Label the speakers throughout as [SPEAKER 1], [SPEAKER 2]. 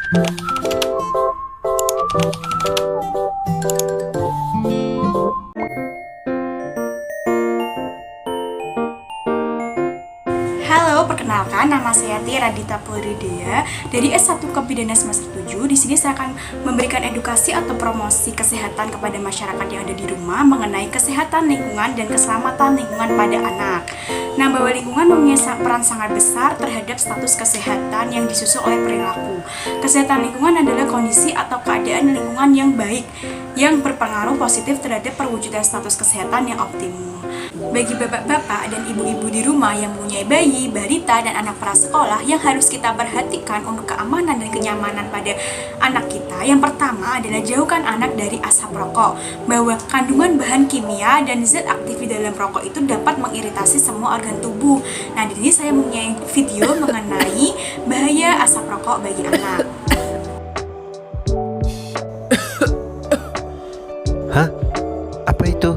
[SPEAKER 1] Halo, perkenalkan nama saya Tia Radita Puridea dari S1 Kebidana semester 7. Di sini saya akan memberikan edukasi atau promosi kesehatan kepada masyarakat yang ada di rumah mengenai kesehatan lingkungan dan keselamatan lingkungan pada anak. Nah, bahwa lingkungan mempunyai peran sangat besar terhadap status kesehatan yang disusul oleh perilaku. Kesehatan lingkungan adalah kondisi atau keadaan lingkungan yang baik yang berpengaruh positif terhadap perwujudan status kesehatan yang optimum. Bagi bapak-bapak dan ibu-ibu di rumah yang mempunyai bayi, balita, dan anak prasekolah yang harus kita perhatikan untuk keamanan dan kenyamanan pada anak kita, yang pertama adalah jauhkan anak dari asap rokok, bahwa kandungan bahan kimia dan zat aktif di dalam rokok itu dapat mengiritasi semua organ tubuh. Nah, di sini saya mempunyai video mengenai bahaya asap rokok bagi anak.
[SPEAKER 2] Hah? Apa itu?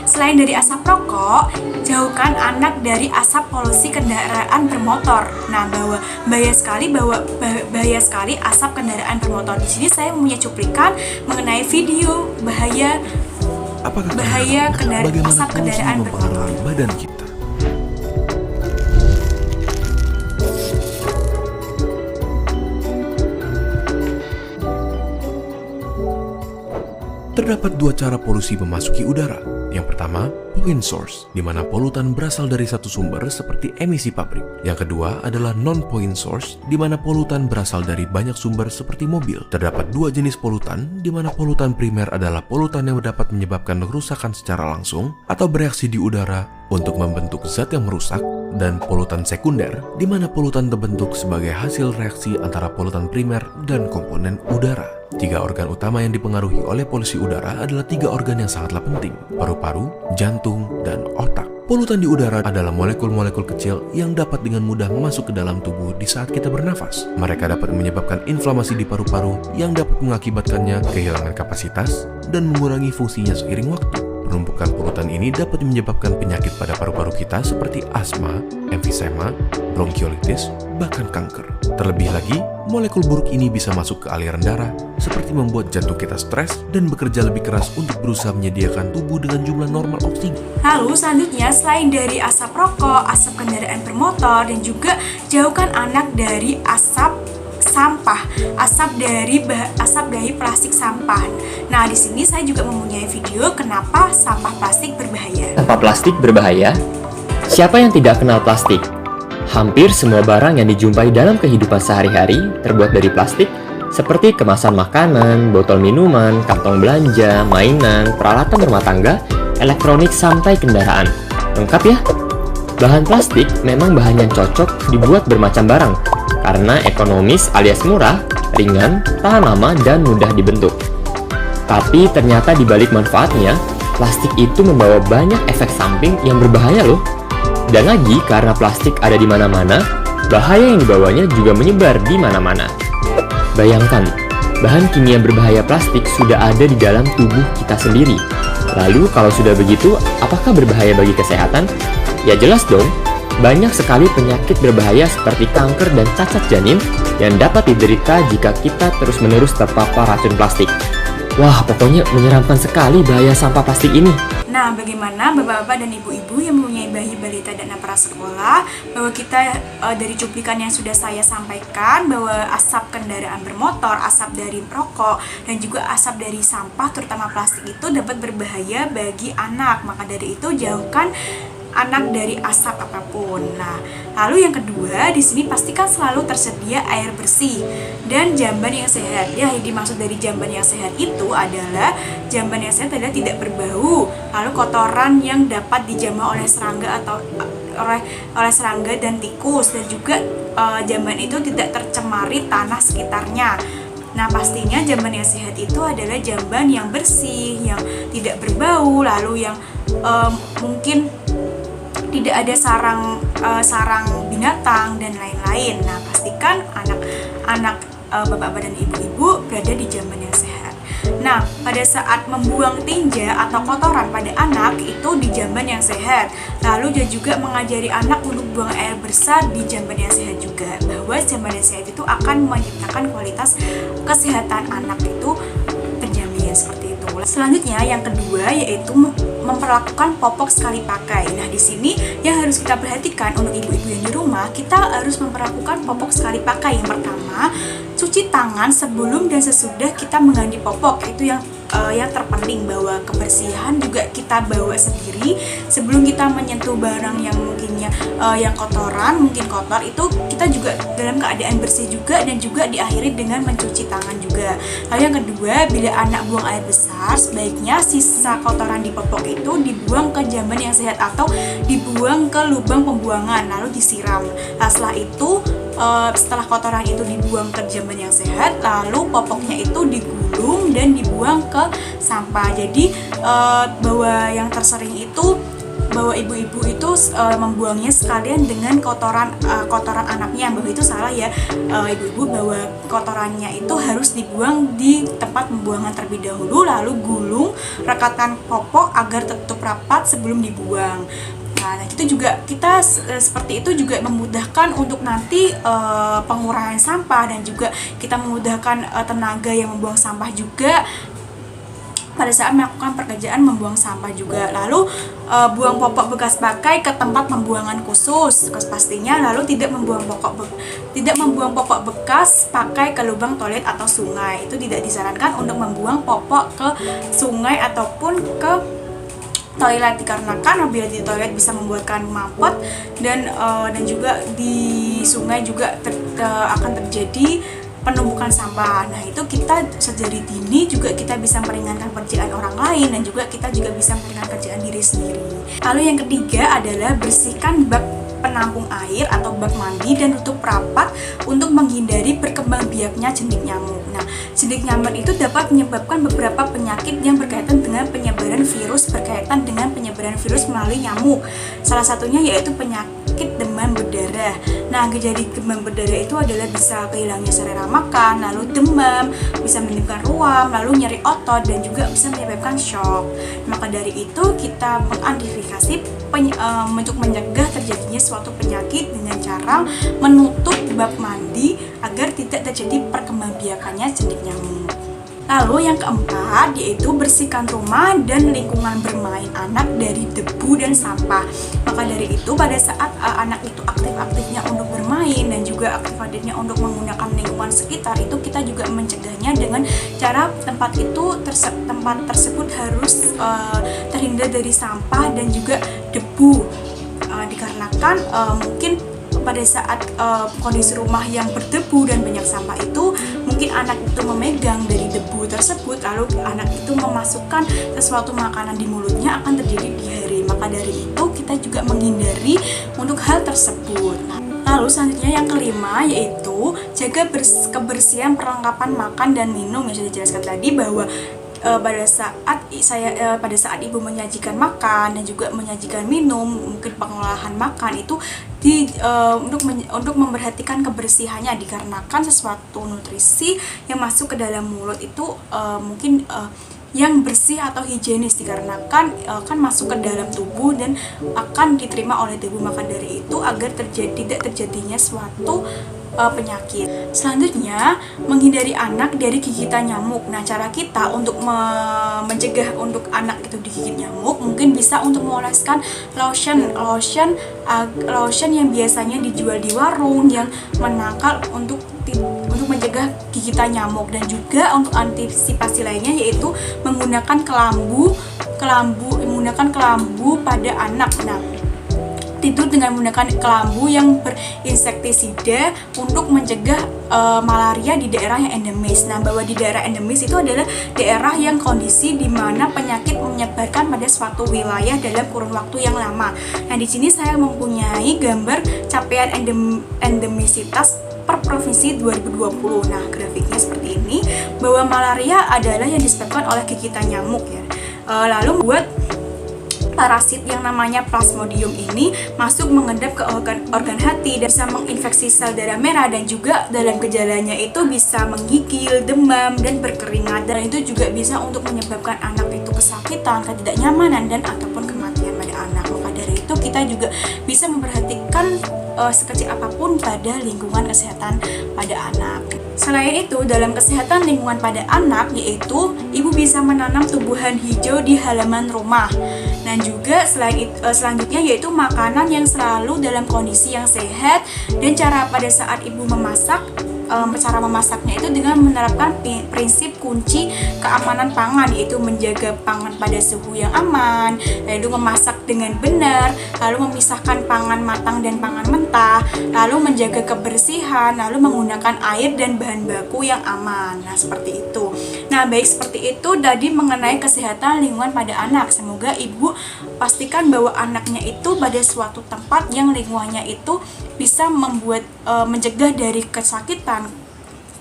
[SPEAKER 1] Selain dari asap rokok, jauhkan anak dari asap polusi kendaraan bermotor. Nah, bahaya sekali asap kendaraan bermotor. Di sini saya mempunyai cuplikan mengenai video bahaya asap kendaraan bermotor.
[SPEAKER 3] Badan kita. Terdapat dua cara polusi memasuki udara. Yang pertama, point source, di mana polutan berasal dari satu sumber seperti emisi pabrik. Yang kedua adalah non-point source, di mana polutan berasal dari banyak sumber seperti mobil. Terdapat dua jenis polutan, di mana polutan primer adalah polutan yang dapat menyebabkan kerusakan secara langsung atau bereaksi di udara untuk membentuk zat yang merusak, dan polutan sekunder, di mana polutan terbentuk sebagai hasil reaksi antara polutan primer dan komponen udara. Tiga organ utama yang dipengaruhi oleh polusi udara adalah tiga organ yang sangatlah penting: paru-paru, jantung, dan otak. Polutan di udara adalah molekul-molekul kecil yang dapat dengan mudah masuk ke dalam tubuh di saat kita bernafas. Mereka dapat menyebabkan inflamasi di paru-paru yang dapat mengakibatkannya kehilangan kapasitas dan mengurangi fungsinya seiring waktu. Penumpukan polutan ini dapat menyebabkan penyakit pada paru-paru kita seperti asma, emfisema, bronkiolitis, bahkan kanker. Terlebih lagi, molekul buruk ini bisa masuk ke aliran darah, seperti membuat jantung kita stres dan bekerja lebih keras untuk berusaha menyediakan tubuh dengan jumlah normal oksigen.
[SPEAKER 1] Lalu selanjutnya, selain dari asap rokok, asap kendaraan bermotor, dan juga jauhkan anak dari asap sampah, asap dari plastik sampah. Nah, di sini saya juga mempunyai video kenapa sampah plastik berbahaya.
[SPEAKER 4] Sampah plastik berbahaya? Siapa yang tidak kenal plastik? Hampir semua barang yang dijumpai dalam kehidupan sehari-hari terbuat dari plastik, seperti kemasan makanan, botol minuman, kantong belanja, mainan, peralatan rumah tangga, elektronik, sampai kendaraan. Lengkap ya? Bahan plastik memang bahan yang cocok dibuat bermacam barang, karena ekonomis alias murah, ringan, tahan lama, dan mudah dibentuk. Tapi ternyata di balik manfaatnya, plastik itu membawa banyak efek samping yang berbahaya loh. Dan lagi, karena plastik ada di mana-mana, bahaya yang dibawanya juga menyebar di mana-mana. Bayangkan, bahan kimia berbahaya plastik sudah ada di dalam tubuh kita sendiri. Lalu kalau sudah begitu, apakah berbahaya bagi kesehatan? Ya jelas dong. Banyak sekali penyakit berbahaya seperti kanker dan cacat janin yang dapat diderita jika kita terus-menerus terpapar racun plastik. Wah, pokoknya menyeramkan sekali bahaya sampah plastik ini.
[SPEAKER 1] Nah, bagaimana bapak-bapak dan ibu-ibu yang mempunyai bayi balita dan prasekolah, bahwa kita dari cuplikan yang sudah saya sampaikan, bahwa asap kendaraan bermotor, asap dari rokok, dan juga asap dari sampah terutama plastik itu dapat berbahaya bagi anak. Maka dari itu jauhkan anak dari asap apapun. Nah, lalu yang kedua, di sini pastikan selalu tersedia air bersih dan jamban yang sehat. Ya, yang dimaksud dari jamban yang sehat itu adalah jamban yang sehat adalah tidak berbau, lalu kotoran yang dapat dijamah oleh serangga atau oleh serangga dan tikus, dan juga jamban itu tidak tercemari tanah sekitarnya. Nah, pastinya jamban yang sehat itu adalah jamban yang bersih, yang tidak berbau, lalu yang mungkin tidak ada sarang binatang dan lain-lain. Nah, pastikan anak bapak-bapak dan ibu-ibu berada di jamban yang sehat. Nah, pada saat membuang tinja atau kotoran pada anak itu di jamban yang sehat. Lalu dia juga mengajari anak untuk buang air besar di jamban yang sehat juga. Bahwa jamban yang sehat itu akan menciptakan kualitas kesehatan anak itu terjamin seperti itu. Selanjutnya yang kedua yaitu memperlakukan popok sekali pakai. Nah, di sini yang harus kita perhatikan untuk ibu-ibu yang di rumah, kita harus memperlakukan popok sekali pakai. Yang pertama, cuci tangan sebelum dan sesudah kita mengganti popok. Itu yang terpenting, bahwa kebersihan juga kita bawa sendiri sebelum kita menyentuh barang yang mungkinnya yang kotoran, mungkin kotor, itu kita juga dalam keadaan bersih juga, dan juga diakhiri dengan mencuci tangan juga. Lalu yang kedua, bila anak buang air besar, sebaiknya sisa kotoran di popok itu dibuang ke jamban yang sehat atau dibuang ke lubang pembuangan lalu disiram. Nah, setelah kotoran itu dibuang ke jamban yang sehat, lalu popoknya itu digulung dan dibuang ke sampah. Jadi bahwa yang tersering itu bahwa ibu-ibu itu membuangnya sekalian dengan kotoran anaknya, bahwa itu salah ya ibu-ibu, bahwa kotorannya itu harus dibuang di tempat pembuangan terlebih dahulu, lalu gulung rekatkan popok agar tertutup rapat sebelum dibuang. Nah, itu juga kita seperti itu juga memudahkan untuk nanti pengurangan sampah, dan juga kita memudahkan tenaga yang membuang sampah juga pada saat melakukan pekerjaan membuang sampah juga. Lalu buang popok bekas pakai ke tempat pembuangan khusus pastinya, lalu tidak membuang popok bekas pakai ke lubang toilet atau sungai. Itu tidak disarankan untuk membuang popok ke sungai ataupun ke toilet, dikarenakan apabila di toilet bisa membuatkan mampet, dan juga di sungai juga akan terjadi penumpukan sampah. Nah, itu kita sejari dini juga kita bisa meringankan pekerjaan orang lain, dan juga kita juga bisa meringankan pekerjaan diri sendiri. Lalu yang ketiga adalah bersihkan bak penampung air atau bak mandi dan tutup rapat untuk menghindari berkembangbiaknya jentik nyamuk. Nah, jentik nyamuk itu dapat menyebabkan beberapa penyakit yang berkaitan dengan penyebaran virus melalui nyamuk. Salah satunya yaitu penyakit demam berdarah. Nah, gejala demam berdarah itu adalah bisa kehilangnya selera makan, lalu demam, bisa menimbulkan ruam, lalu nyeri otot, dan juga bisa menyebabkan shock. Maka dari itu kita mengantisipasi untuk mencegah terjadinya suatu penyakit dengan cara menutup bak mandi agar tidak terjadi perkembangbiakannya jentik nyamuk. Lalu yang keempat yaitu bersihkan rumah dan lingkungan bermain anak dari debu dan sampah. Maka dari itu pada saat anak itu aktif-aktifnya untuk bermain dan juga aktif-aktifnya untuk menggunakan lingkungan sekitar, itu kita juga mencegahnya dengan cara tempat tersebut harus terhindar dari sampah dan juga debu, dikarenakan mungkin pada saat kondisi rumah yang berdebu dan banyak sampah itu, mungkin anak itu memegang dari debu tersebut, lalu anak itu memasukkan sesuatu makanan di mulutnya, akan terjadi diare. Maka dari itu kita juga menghindari untuk hal tersebut. Lalu selanjutnya yang kelima yaitu jaga kebersihan perlengkapan makan dan minum, yang sudah dijelaskan tadi, bahwa pada saat ibu menyajikan makan dan juga menyajikan minum, mungkin pengolahan makan itu untuk memperhatikan kebersihannya, dikarenakan sesuatu nutrisi yang masuk ke dalam mulut itu mungkin yang bersih atau higienis, dikarenakan kan masuk ke dalam tubuh dan akan diterima oleh tubuh. Maka dari itu agar tidak terjadinya suatu penyakit. Selanjutnya, menghindari anak dari gigitan nyamuk. Nah, cara kita untuk mencegah untuk anak itu digigit nyamuk mungkin bisa untuk mengoleskan lotion yang biasanya dijual di warung yang menangkal untuk mencegah gigitan nyamuk, dan juga untuk antisipasi lainnya yaitu menggunakan kelambu pada anak. Nah, tidur dengan menggunakan kelambu yang berinsektisida untuk mencegah malaria di daerah yang endemis. Nah, bahwa di daerah endemis itu adalah daerah yang kondisi di mana penyakit menyebarkan pada suatu wilayah dalam kurun waktu yang lama. Nah, di sini saya mempunyai gambar capaian endemisitas per provinsi 2020. Nah, grafiknya seperti ini, bahwa malaria adalah yang disebabkan oleh gigitan nyamuk ya. Lalu buat parasit yang namanya Plasmodium ini masuk mengendap ke organ hati dan bisa menginfeksi sel darah merah, dan juga dalam gejalanya itu bisa menggigil, demam, dan berkeringat, dan itu juga bisa untuk menyebabkan anak itu kesakitan, ketidaknyamanan, dan ataupun kematian pada anak. Maka dari itu kita juga bisa memperhatikan sekecil apapun pada lingkungan kesehatan pada anak. Selain itu, dalam kesehatan lingkungan pada anak, yaitu ibu bisa menanam tumbuhan hijau di halaman rumah. Dan juga selanjutnya yaitu makanan yang selalu dalam kondisi yang sehat, dan cara pada saat ibu memasak, cara memasaknya itu dengan menerapkan prinsip kunci keamanan pangan, yaitu menjaga pangan pada suhu yang aman, lalu memasak dengan benar, lalu memisahkan pangan matang dan pangan mentah, lalu menjaga kebersihan, lalu menggunakan air dan bahan baku yang aman. Nah, seperti itu. Nah, baik, seperti itu tadi mengenai kesehatan lingkungan pada anak. Semoga ibu pastikan bahwa anaknya itu pada suatu tempat yang lingkungannya itu bisa membuat mencegah dari kesakitan,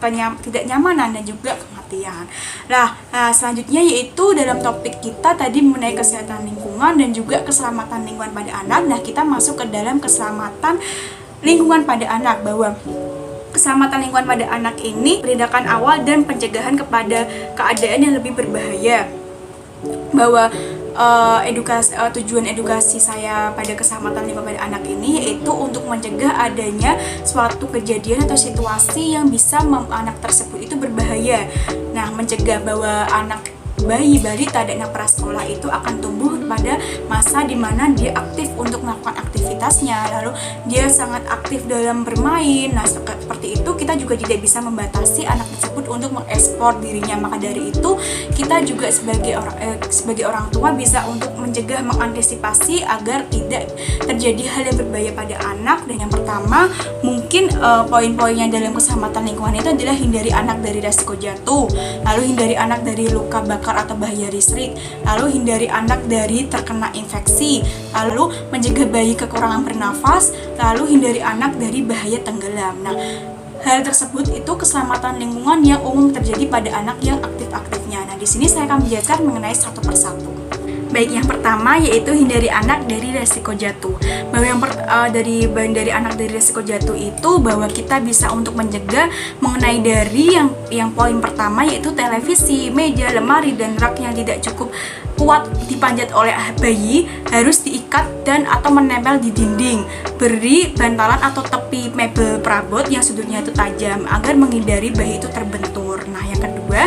[SPEAKER 1] ketidaknyamanan, dan juga kematian. Nah, selanjutnya yaitu dalam topik kita tadi mengenai kesehatan lingkungan dan juga keselamatan lingkungan pada anak. Nah, kita masuk ke dalam keselamatan lingkungan pada anak, bahwa keselamatan lingkungan pada anak ini tindakan awal dan pencegahan kepada keadaan yang lebih berbahaya. Bahwa tujuan edukasi saya pada keselamatan lingkungan pada anak ini yaitu untuk mencegah adanya suatu kejadian atau situasi yang bisa anak tersebut itu berbahaya. Nah, mencegah bahwa bayi, balita, dan anak prasekolah itu akan tumbuh pada masa dimana dia aktif untuk melakukan aktivitasnya, lalu dia sangat aktif dalam bermain. Nah, seperti itu kita juga tidak bisa membatasi anak tersebut untuk mengekspor dirinya. Maka dari itu kita juga sebagai orang tua bisa untuk mencegah, mengantisipasi agar tidak terjadi hal yang berbahaya pada anak. Dan yang pertama mungkin poin-poinnya dalam keselamatan lingkungan itu adalah hindari anak dari resiko jatuh, lalu hindari anak dari luka bakar atau bahaya listrik, lalu hindari anak dari terkena infeksi, lalu mencegah bayi kekurangan bernafas, lalu hindari anak dari bahaya tenggelam. Nah, hal tersebut itu keselamatan lingkungan yang umum terjadi pada anak yang aktif-aktifnya. Nah, di sini saya akan menjelaskan mengenai satu persatu. Baik, yang pertama yaitu hindari anak dari resiko jatuh. Bahwa dari anak dari resiko jatuh itu bahwa kita bisa untuk mencegah mengenai dari yang poin pertama yaitu televisi, meja, lemari, dan rak yang tidak cukup kuat dipanjat oleh bayi harus diikat dan atau menempel di dinding. Beri bantalan atau tepi mebel perabot yang sudutnya itu tajam agar menghindari bayi itu terbentur. Nah, yang kedua,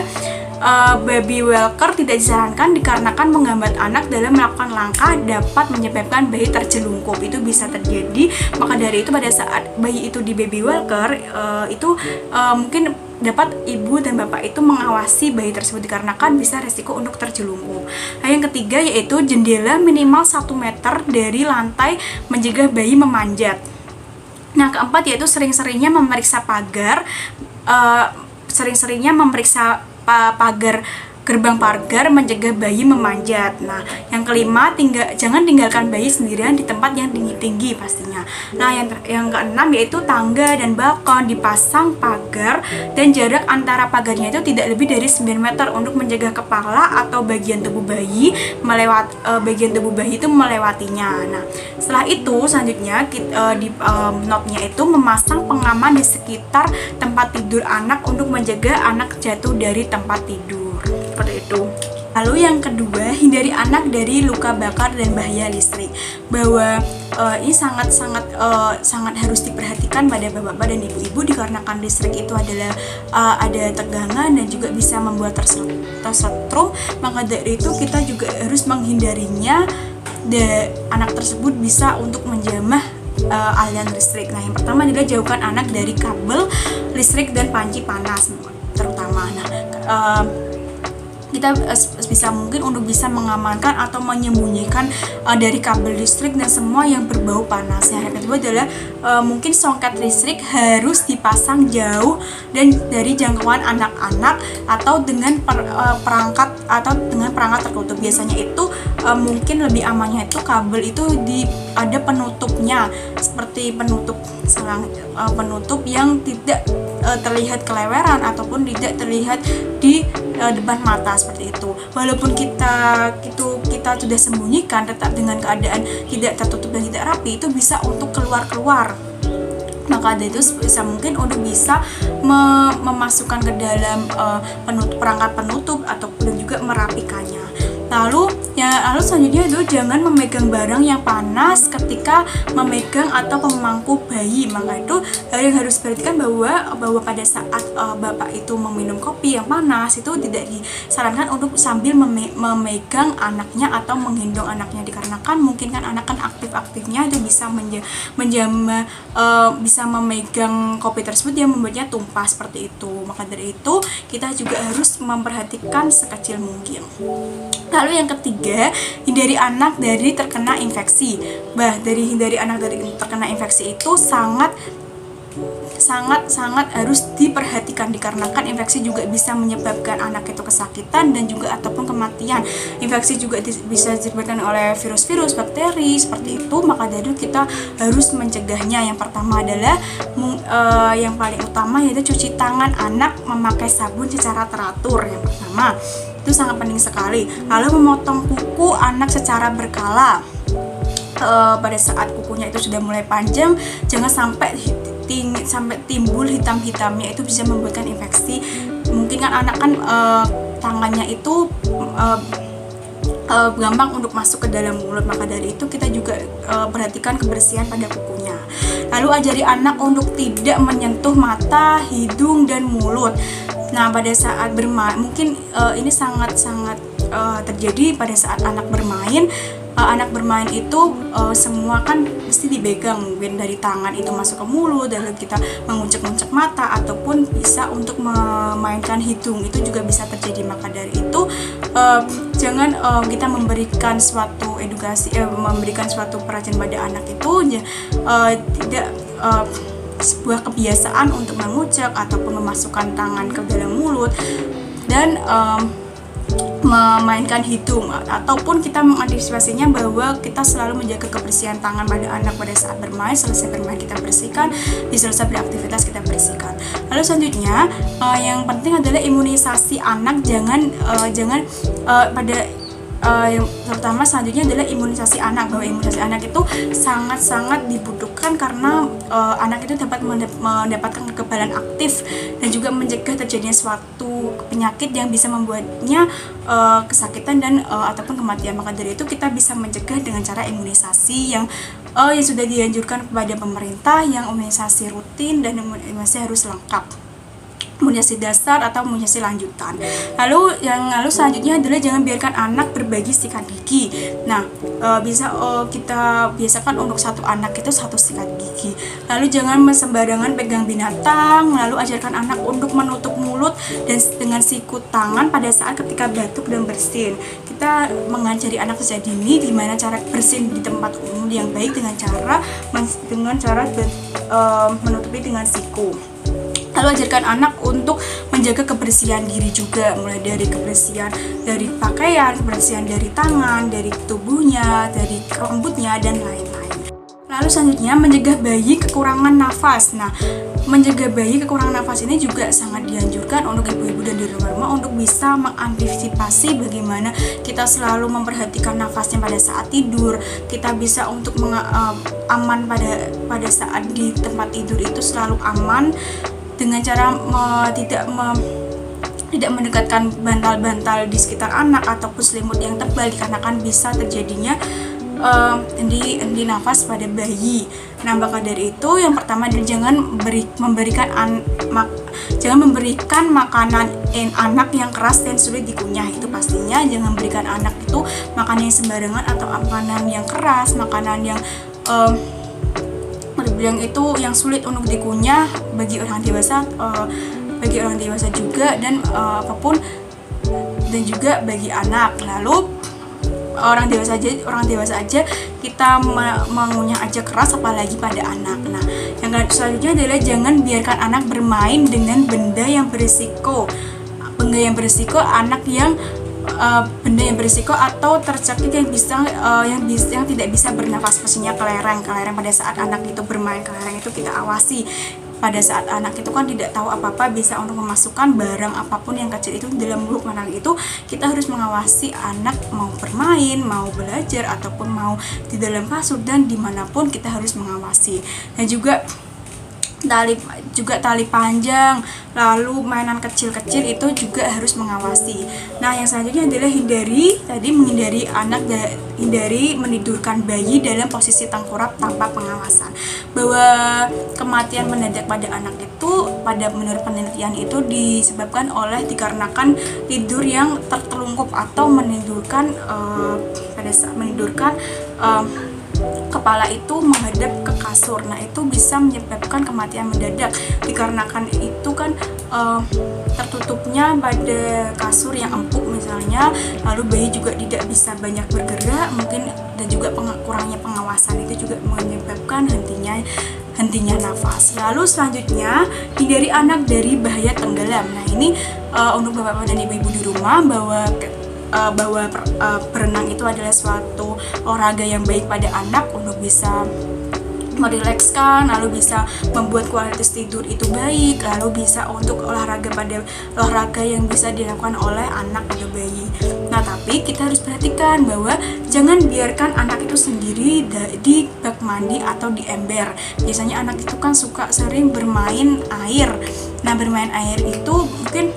[SPEAKER 1] baby walker tidak disarankan dikarenakan menghambat anak dalam melakukan langkah dapat menyebabkan bayi terjelungkup. Itu bisa terjadi. Maka dari itu pada saat bayi itu di baby walker mungkin dapat ibu dan bapak itu mengawasi bayi tersebut dikarenakan bisa resiko untuk terjelungkup. Nah, yang ketiga yaitu jendela minimal 1 meter dari lantai mencegah bayi memanjat. Nah, keempat yaitu sering-seringnya memeriksa pagar, gerbang pagar mencegah bayi memanjat. Nah, yang kelima, jangan tinggalkan bayi sendirian di tempat yang tinggi-tinggi pastinya. Nah, yang keenam yaitu tangga dan balkon dipasang pagar dan jarak antara pagarnya itu tidak lebih dari 9 meter untuk mencegah kepala atau bagian tubuh bayi itu melewatinya. Nah, setelah itu selanjutnya di note-nya itu memasang pengaman di sekitar tempat tidur anak untuk mencegah anak jatuh dari tempat tidur. Seperti itu. Lalu yang kedua, hindari anak dari luka bakar dan bahaya listrik. Bahwa ini sangat harus diperhatikan pada bapak-bapak dan ibu-ibu, dikarenakan listrik itu adalah ada tegangan dan juga bisa membuat tersetrum. Maka dari itu kita juga harus menghindarinya. Anak tersebut bisa untuk menjamah aliran listrik. Nah, yang pertama adalah jauhkan anak dari kabel listrik dan panci panas terutama. Kita bisa mungkin untuk bisa mengamankan atau menyembunyikan dari kabel listrik dan semua yang berbau panas. Yang kedua adalah mungkin songket listrik harus dipasang jauh dan dari jangkauan anak-anak atau dengan perangkat tertutup. Biasanya itu mungkin lebih amannya itu kabel itu ada penutupnya, seperti penutup selang penutup yang tidak terlihat keleweran ataupun tidak terlihat di depan mata seperti itu. Walaupun kita sudah sembunyikan, tetap dengan keadaan tidak tertutup dan tidak rapi, itu bisa untuk keluar. Maka itu bisa mungkin untuk bisa memasukkan ke dalam perangkat penutup ataupun juga merapikannya. Lalu selanjutnya itu jangan memegang barang yang panas ketika memegang atau memangku bayi. Maka itu yang harus diperhatikan bahwa pada saat bapak itu meminum kopi yang panas, itu tidak disarankan untuk sambil memegang anaknya atau menggendong anaknya, dikarenakan mungkin kan anak kan aktif-aktifnya itu bisa bisa memegang kopi tersebut yang membuatnya tumpah seperti itu. Maka dari itu kita juga harus memperhatikan sekecil mungkin. Lalu yang ketiga, hindari anak dari terkena infeksi. Hindari anak dari terkena infeksi itu sangat harus diperhatikan, dikarenakan infeksi juga bisa menyebabkan anak itu kesakitan dan juga ataupun kematian. Infeksi juga bisa disebabkan oleh virus-virus, bakteri seperti itu. Maka dari itu kita harus mencegahnya. Yang pertama adalah yang paling utama yaitu cuci tangan anak memakai sabun secara teratur. Yang pertama itu sangat penting sekali. Lalu memotong kuku anak secara berkala. Pada saat kukunya itu sudah mulai panjang, jangan sampai timbul hitam-hitamnya, itu bisa membuatkan infeksi. Mungkin kan anak kan tangannya itu gampang untuk masuk ke dalam mulut. Maka dari itu kita juga perhatikan kebersihan pada kukunya. Lalu ajari anak untuk tidak menyentuh mata, hidung, dan mulut. Nah, pada saat bermain, mungkin ini sangat terjadi pada saat anak bermain. Anak bermain itu semua kan pasti dipegang, mungkin dari tangan itu masuk ke mulut, dan kita menguncek-uncek mata ataupun bisa untuk memainkan hidung, itu juga bisa terjadi. Maka dari itu jangan kita memberikan suatu edukasi, memberikan suatu perhatian pada anak itu tidak sebuah kebiasaan untuk mengucek ataupun memasukkan tangan ke dalam mulut dan memainkan hidung, ataupun kita mengantisipasinya bahwa kita selalu menjaga kebersihan tangan pada anak pada saat bermain. Selesai bermain kita bersihkan, selesai beraktivitas kita bersihkan. Lalu selanjutnya yang penting adalah imunisasi anak. Yang terutama selanjutnya adalah imunisasi anak. Bahwa imunisasi anak itu sangat dibutuhkan karena anak itu dapat mendapatkan kekebalan aktif dan juga mencegah terjadinya suatu penyakit yang bisa membuatnya kesakitan dan ataupun kematian. Maka dari itu kita bisa mencegah dengan cara imunisasi yang sudah dianjurkan kepada pemerintah, yang imunisasi rutin dan imunisasi harus lengkap, imunisasi dasar atau imunisasi lanjutan. Lalu selanjutnya adalah jangan biarkan anak berbagi sikat gigi. Nah, kita biasakan untuk satu anak itu satu sikat gigi. Lalu jangan sembarangan pegang binatang. Lalu ajarkan anak untuk menutup mulut dan dengan siku tangan pada saat ketika batuk dan bersin. Kita mengajari anak sejak dini gimana cara bersin di tempat umum yang baik dengan cara menutupi dengan siku. Lalu ajarkan anak untuk menjaga kebersihan diri juga, mulai dari kebersihan dari pakaian, kebersihan dari tangan, dari tubuhnya, dari rambutnya, dan lain-lain. Lalu selanjutnya mencegah bayi kekurangan nafas. Nah, mencegah bayi kekurangan nafas ini juga sangat dianjurkan untuk ibu-ibu dan di rumah untuk bisa mengantisipasi bagaimana kita selalu memperhatikan nafasnya pada saat tidur. Kita bisa untuk aman pada saat di tempat tidur itu selalu aman dengan cara tidak mendekatkan bantal-bantal di sekitar anak ataupun selimut yang tebal, dikarenakan bisa terjadinya endi nafas pada bayi. Nah, maka dari itu yang pertama adalah jangan memberikan makanan anak yang keras dan sulit dikunyah. Itu pastinya jangan memberikan anak itu makanan yang sembarangan atau makanan yang keras, makanan yang terbilang itu yang sulit untuk dikunyah bagi orang dewasa juga, dan apapun, dan juga bagi anak. Lalu orang dewasa aja kita mengunyah aja keras, apalagi pada anak. Nah, yang selanjutnya adalah jangan biarkan anak bermain dengan benda yang berisiko atau tercekik yang tidak bisa bernafas, maksudnya kelereng pada saat anak itu bermain kelereng itu kita awasi. Pada saat anak itu kan tidak tahu apa-apa, bisa untuk memasukkan barang apapun yang kecil itu dalam mulut anak itu, kita harus mengawasi anak mau bermain, mau belajar, ataupun mau di dalam kasur, dan dimanapun kita harus mengawasi. Dan juga tali panjang, lalu mainan kecil-kecil itu juga harus mengawasi. Nah, yang selanjutnya adalah hindari menidurkan bayi dalam posisi tengkurap tanpa pengawasan. Bahwa kematian mendadak pada anak itu, menurut penelitian itu disebabkan dikarenakan tidur yang tertelungkup atau menidurkan kepala itu menghadap ke kasur. Nah, itu bisa menyebabkan kematian mendadak, dikarenakan itu kan tertutupnya pada kasur yang empuk misalnya, lalu bayi juga tidak bisa banyak bergerak mungkin, dan juga kurangnya pengawasan itu juga menyebabkan hentinya nafas. Lalu selanjutnya, hindari anak dari bahaya tenggelam. Nah, ini untuk bapak-bapak dan ibu-ibu di rumah, bahwa berenang itu adalah suatu olahraga yang baik pada anak untuk bisa merilekskan, lalu bisa membuat kualitas tidur itu baik, lalu bisa untuk olahraga yang bisa dilakukan oleh anak atau bayi. Nah, tapi kita harus perhatikan bahwa jangan biarkan anak itu sendiri di bak mandi atau di ember. Biasanya anak itu kan sering bermain air. Nah, bermain air itu mungkin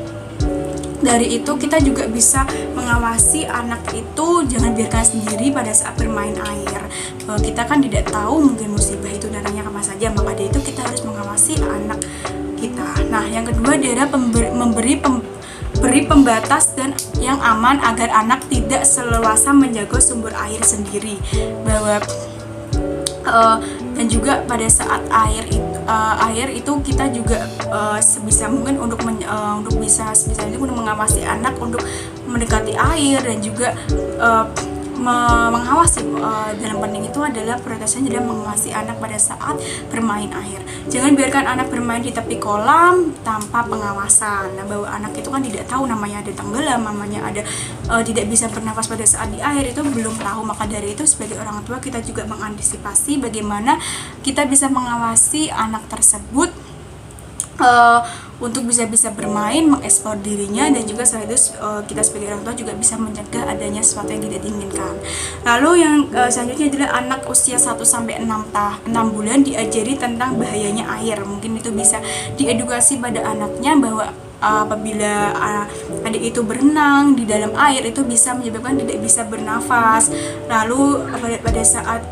[SPEAKER 1] dari itu kita juga bisa mengawasi anak itu, jangan biarkan sendiri pada saat bermain air. Kita kan tidak tahu, mungkin musibah itu datangnya kapan saja, maka dari itu kita harus mengawasi anak kita. Nah, yang kedua adalah beri pembatas dan yang aman agar anak tidak seleluasa menjaga sumber air sendiri. Dan juga pada saat air itu kita juga sebisa mungkin untuk mengawasi anak untuk mendekati air, dan juga mengawasi dalam penting itu adalah prioritasnya adalah mengawasi anak pada saat bermain air. Jangan biarkan anak bermain di tepi kolam tanpa pengawasan. Nah, bahwa anak itu kan tidak tahu namanya ada tenggelam, namanya ada tidak bisa bernafas pada saat di air, itu belum tahu. Maka dari itu sebagai orang tua kita juga mengantisipasi bagaimana kita bisa mengawasi anak tersebut untuk bisa bermain, mengeksplor dirinya, dan juga selain itu kita sebagai orang tua juga bisa mencegah adanya sesuatu yang tidak diinginkan. Lalu yang selanjutnya adalah anak usia 1-6 bulan diajari tentang bahayanya air. Mungkin itu bisa diedukasi pada anaknya bahwa apabila adik itu berenang di dalam air itu bisa menyebabkan tidak bisa bernafas. Lalu pada saat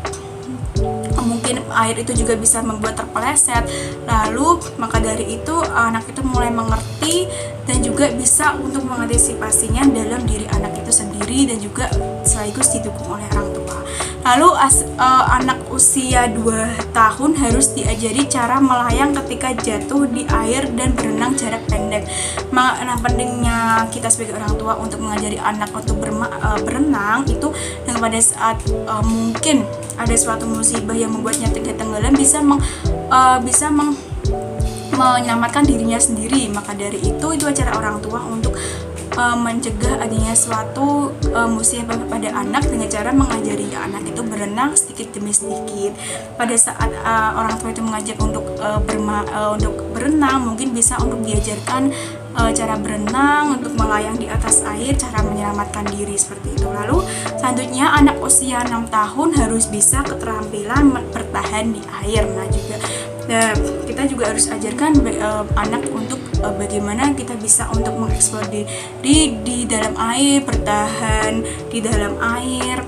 [SPEAKER 1] mungkin air itu juga bisa membuat terpeleset. Lalu maka dari itu anak itu mulai mengerti dan juga bisa untuk mengantisipasinya dalam diri anak itu sendiri, dan juga sekaligus didukung oleh orang tua. Lalu anak usia 2 tahun harus diajari cara melayang ketika jatuh di air dan berenang jarak pendek. Nah, pentingnya kita sebagai orang tua untuk mengajari anak untuk berenang itu, dan pada saat mungkin ada suatu musibah yang membuatnya tenggelam, bisa menyelamatkan dirinya sendiri. Maka dari itu cara orang tua untuk mencegah adanya suatu musibah pada anak dengan cara mengajari anak itu berenang sedikit demi sedikit. Pada saat orang tua itu mengajak untuk berenang, mungkin bisa untuk diajarkan cara berenang, untuk melayang di atas air, cara menyelamatkan diri seperti itu. Lalu selanjutnya anak usia 6 tahun harus bisa keterampilan bertahan di air. Nah, juga kita juga harus ajarkan anak untuk bagaimana kita bisa untuk mengeksplor diri di dalam air, bertahan di dalam air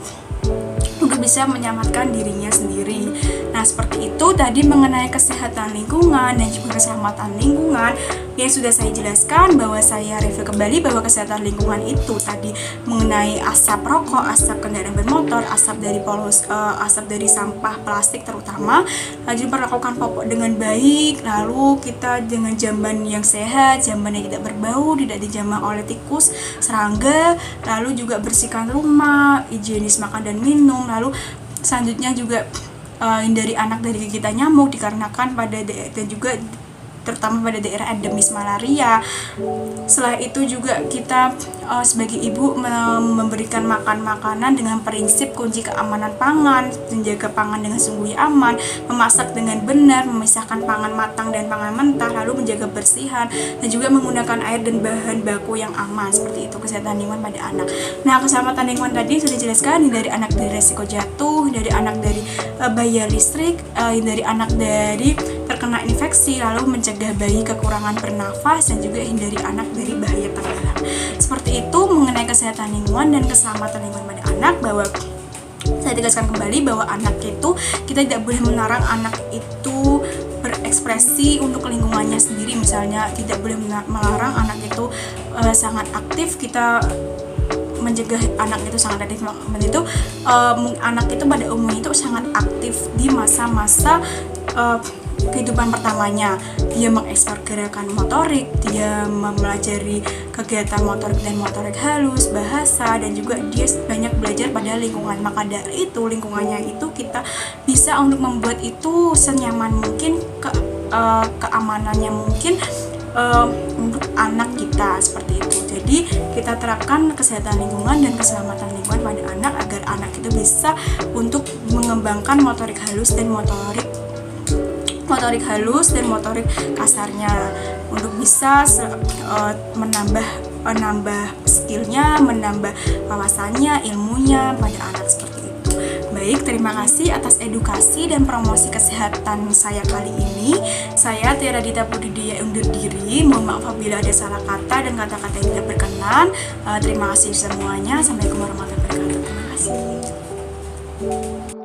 [SPEAKER 1] untuk bisa menyelamatkan dirinya sendiri. Nah, seperti itu tadi mengenai kesehatan lingkungan dan juga keselamatan lingkungan yang sudah saya jelaskan, bahwa saya review kembali bahwa kesehatan lingkungan itu tadi mengenai asap rokok, asap kendaraan bermotor, asap dari sampah plastik terutama, lalu diperlakukan popok dengan baik, lalu kita dengan jamban yang sehat, jamban yang tidak berbau, tidak dijamah oleh tikus, serangga, lalu juga bersihkan rumah, higienis makan dan minum, lalu selanjutnya juga hindari anak dari gigitan nyamuk dikarenakan dan juga terutama pada daerah endemis malaria. Setelah itu juga kita sebagai ibu memberikan makan makanan dengan prinsip kunci keamanan pangan, menjaga pangan dengan sungguh aman, memasak dengan benar, memisahkan pangan matang dan pangan mentah, lalu menjaga bersihan, dan juga menggunakan air dan bahan baku yang aman. Seperti itu kesehatan lingkungan pada anak. Nah, keselamatan lingkungan tadi sudah dijelaskan, dari anak dari resiko jatuh, dari anak dari bahaya listrik, dari anak dari terkena infeksi, lalu mencegah bayi kekurangan bernafas, dan juga hindari anak dari bahaya tenggelam. Seperti itu mengenai kesehatan lingkungan dan keselamatan lingkungan pada anak, bahwa saya tegaskan kembali bahwa anak itu, kita tidak boleh melarang anak itu berekspresi untuk lingkungannya sendiri. Misalnya tidak boleh melarang anak itu sangat aktif, kita mencegah anak itu sangat aktif. Anak itu pada umumnya itu sangat aktif di masa-masa kehidupan pertamanya. Dia mengeksplor gerakan motorik, dia mempelajari kegiatan motorik dan motorik halus, bahasa, dan juga dia banyak belajar pada lingkungan. Maka dari itu lingkungannya itu kita bisa untuk membuat itu senyaman mungkin, keamanannya mungkin untuk anak kita, seperti itu. Jadi kita terapkan kesehatan lingkungan dan keselamatan lingkungan pada anak agar anak itu bisa untuk mengembangkan motorik halus dan motorik motorik kasarnya, untuk bisa menambah skillnya, menambah wawasannya, ilmunya pada anak, seperti itu. Baik, terima kasih atas edukasi dan promosi kesehatan saya kali ini. Saya Tiara Dita Pudidya undur diri. Mohon maaf apabila ada salah kata dan kata-kata yang tidak berkenan. Terima kasih semuanya. Assalamualaikum warahmatullahi wabarakatuh. Terima kasih.